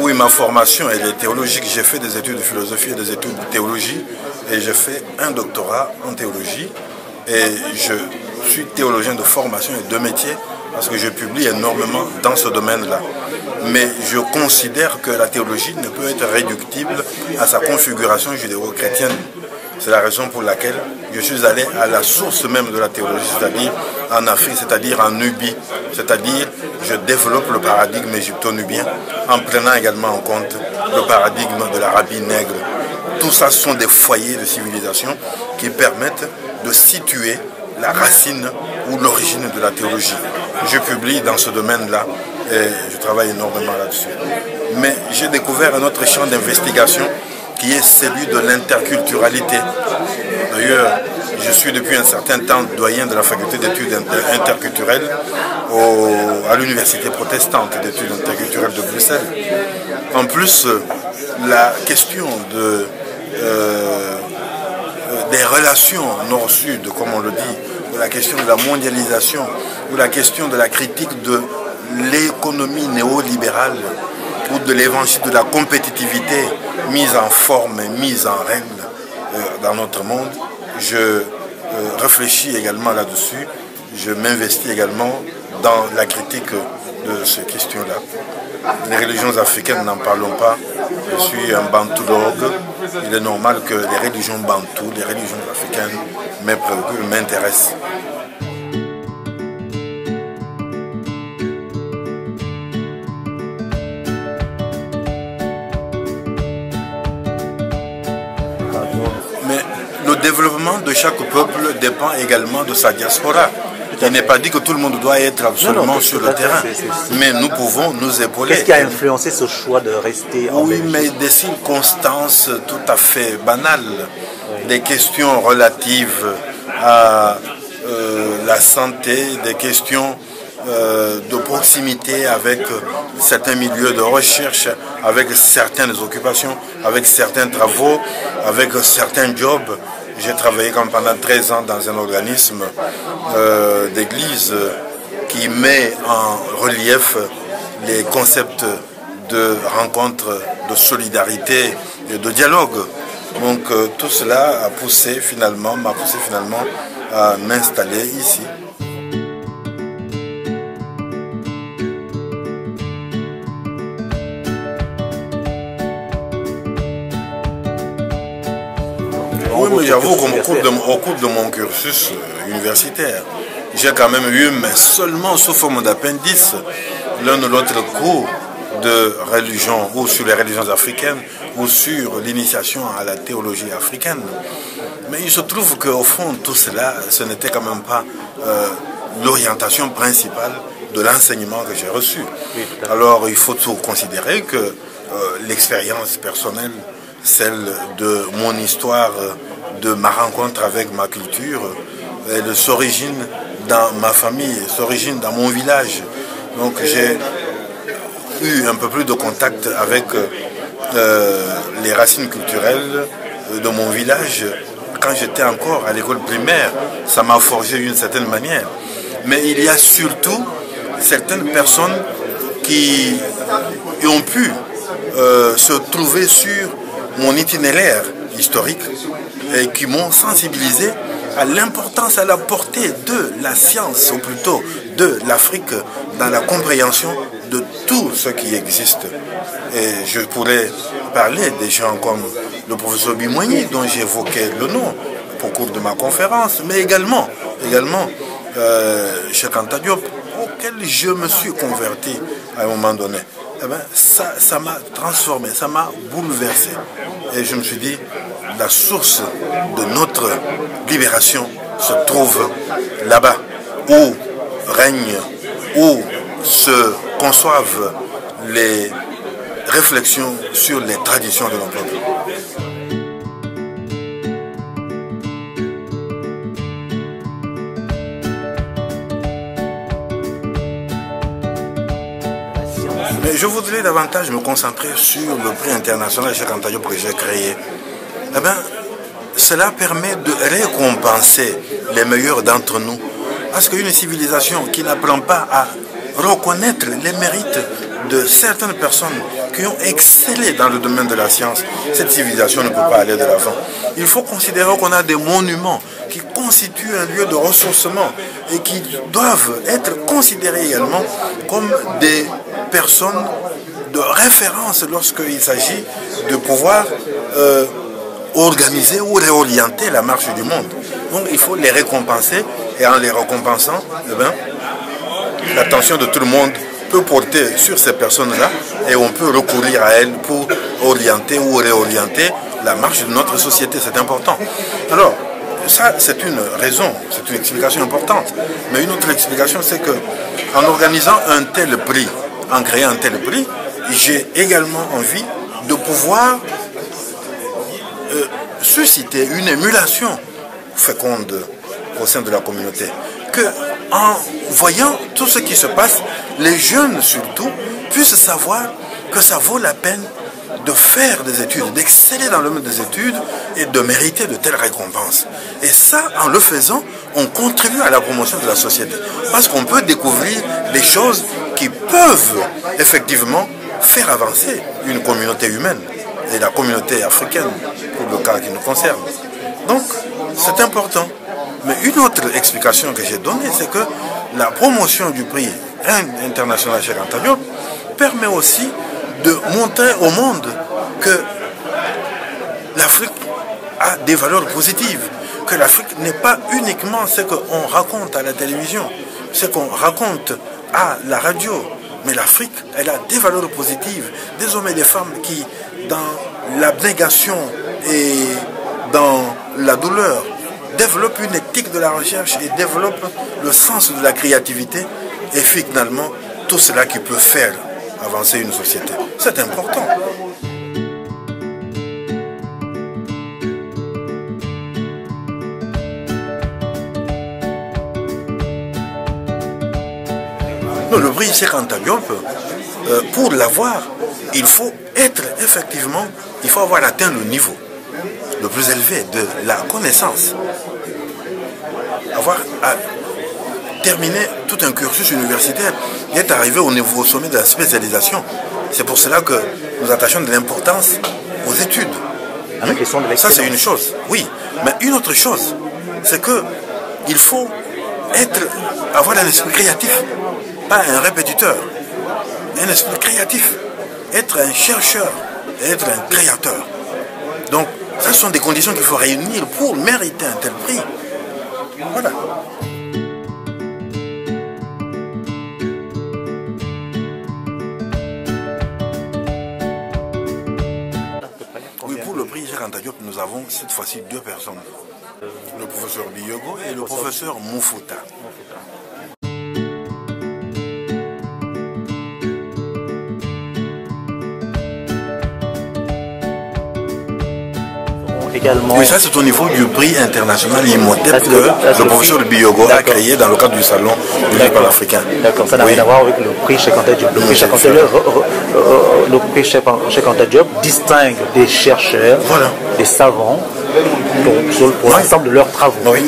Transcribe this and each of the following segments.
Oui, ma formation elle est théologique. J'ai fait des études de philosophie et des études de théologie. Et j'ai fait un doctorat en théologie. Et je suis théologien de formation et de métier parce que je publie énormément dans ce domaine-là. Mais je considère que la théologie ne peut être réductible à sa configuration judéo-chrétienne. C'est la raison pour laquelle je suis allé à la source même de la théologie, c'est-à-dire en Afrique, c'est-à-dire en Nubie. C'est-à-dire, je développe le paradigme égypto-nubien en prenant également en compte le paradigme de l'Arabie nègre. Tout ça sont des foyers de civilisation qui permettent de situer la racine ou l'origine de la théologie. Je publie dans ce domaine-là et je travaille énormément là-dessus. Mais j'ai découvert un autre champ d'investigation qui est celui de l'interculturalité. D'ailleurs, je suis depuis un certain temps doyen de la faculté d'études interculturelles à l'université protestante d'études interculturelles de Bruxelles. En plus, la question des relations nord-sud, comme on le dit, la question de la mondialisation, ou la question de la critique de l'économie néolibérale, ou de l'évangile de la compétitivité mise en forme et mise en règle dans notre monde. Je réfléchis également là-dessus. Je m'investis également dans la critique de ces questions-là. Les religions africaines, n'en parlons pas. Je suis un bantoologue. Il est normal que les religions bantoues, les religions africaines m'intéressent. Le développement de chaque peuple dépend également de sa diaspora. Il n'est pas dit que tout le monde doit être absolument sur le terrain, mais nous pouvons nous épauler. Qu'est-ce qui a influencé ce choix de rester en Belgique? Oui, mais des circonstances tout à fait banales, des questions relatives à la santé, des questions de proximité avec certains milieux de recherche, avec certaines occupations, avec certains travaux, avec certains jobs. J'ai travaillé comme pendant 13 ans dans un organisme d'église qui met en relief les concepts de rencontre, de solidarité et de dialogue. Donc tout cela m'a poussé finalement à m'installer ici. Oui, mais j'avoue qu'au cours de mon cursus universitaire, j'ai quand même eu, mais seulement sous forme d'appendice, l'un ou l'autre cours de religion, ou sur les religions africaines, ou sur l'initiation à la théologie africaine. Mais il se trouve qu'au fond, tout cela, ce n'était quand même pas l'orientation principale de l'enseignement que j'ai reçu. Alors, il faut tout considérer que l'expérience personnelle, celle de mon histoire, de ma rencontre avec ma culture, elle s'origine dans ma famille, elle s'origine dans mon village. Donc j'ai eu un peu plus de contact avec les racines culturelles de mon village quand j'étais encore à l'école primaire. Ça m'a forgé d'une certaine manière. Mais il y a surtout certaines personnes qui ont pu se trouver sur mon itinéraire historique et qui m'ont sensibilisé à l'importance, à la portée de la science, ou plutôt de l'Afrique, dans la compréhension de tout ce qui existe. Et je pourrais parler des gens comme le professeur Bimoigny, dont j'évoquais le nom au cours de ma conférence, mais également Cheikh Anta Diop, auquel je me suis converti à un moment donné. Eh bien, ça m'a transformé, ça m'a bouleversé. Et je me suis dit, la source de notre libération se trouve là-bas, où règne, où se conçoivent les réflexions sur les traditions de nos peuples. Mais je voudrais davantage me concentrer sur le prix international Cheikh Anta Diop que j'ai créé. Eh bien, cela permet de récompenser les meilleurs d'entre nous. Parce qu'une civilisation qui n'apprend pas à reconnaître les mérites de certaines personnes qui ont excellé dans le domaine de la science, cette civilisation ne peut pas aller de l'avant. Il faut considérer qu'on a des monuments qui constituent un lieu de ressourcement et qui doivent être considérés également comme des personnes de référence lorsqu'il s'agit de pouvoir organiser ou réorienter la marche du monde. Donc il faut les récompenser et en les récompensant, eh bien, l'attention de tout le monde peut porter sur ces personnes-là et on peut recourir à elles pour orienter ou réorienter la marche de notre société. C'est important. Alors, ça, c'est une raison, c'est une explication importante. Mais une autre explication, c'est que en organisant un tel prix, en créant un tel prix, j'ai également envie de pouvoir susciter une émulation féconde au sein de la communauté. Que en voyant tout ce qui se passe, les jeunes surtout puissent savoir que ça vaut la peine de faire des études, d'exceller dans le domaine des études et de mériter de telles récompenses. Et ça, en le faisant, on contribue à la promotion de la société. Parce qu'on peut découvrir des choses qui peuvent effectivement faire avancer une communauté humaine et la communauté africaine, pour le cas qui nous concerne. Donc, c'est important. Mais une autre explication que j'ai donnée, c'est que la promotion du prix international Cheikh Anta Diop permet aussi de montrer au monde que l'Afrique a des valeurs positives, que l'Afrique n'est pas uniquement ce qu'on raconte à la télévision, ce qu'on raconte à la radio, mais l'Afrique, elle a des valeurs positives, des hommes et des femmes qui, dans l'abnégation et dans la douleur, développent une éthique de la recherche et développent le sens de la créativité et finalement tout cela qui peut faire avancer une société. C'est important. Le prix Cheikh Anta Diop, pour l'avoir, il faut être effectivement, il faut avoir atteint le niveau le plus élevé de la connaissance. Avoir terminé tout un cursus universitaire et être arrivé au niveau au sommet de la spécialisation. C'est pour cela que nous attachons de l'importance aux études. Ça, c'est une chose, oui. Mais une autre chose, c'est qu'il faut avoir un esprit créatif, pas un répétiteur. Un esprit créatif, être un chercheur, être un créateur. Donc, ce sont des conditions qu'il faut réunir pour mériter un tel prix. Voilà. Oui, pour le prix Cheikh Anta Diop, nous avons cette fois-ci deux personnes. Le professeur Biyogo et le professeur Moufuta. Également. Oui, ça c'est au niveau du prix international Imhotep que le professeur Biyogo a créé dans le cadre du salon du livre panafricain. D'accord, ça n'a rien à voir avec le prix Cheikh Anta Diop. Le prix Cheikh Anta Diop distingue des chercheurs, voilà, des savants, pour l'ensemble de leurs travaux. Oui.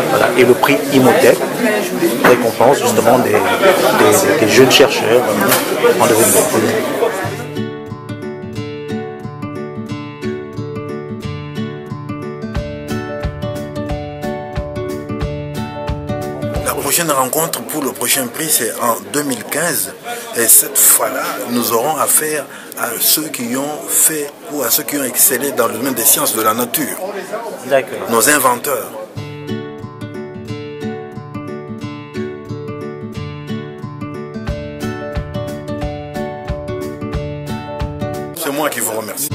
Voilà. Et le prix Imhotep récompense justement des jeunes chercheurs en devenir. La prochaine rencontre pour le prochain prix, c'est en 2015. Et cette fois-là, nous aurons affaire à ceux qui ont fait ou à ceux qui ont excellé dans le domaine des sciences de la nature. D'accord. Nos inventeurs. C'est moi qui vous remercie.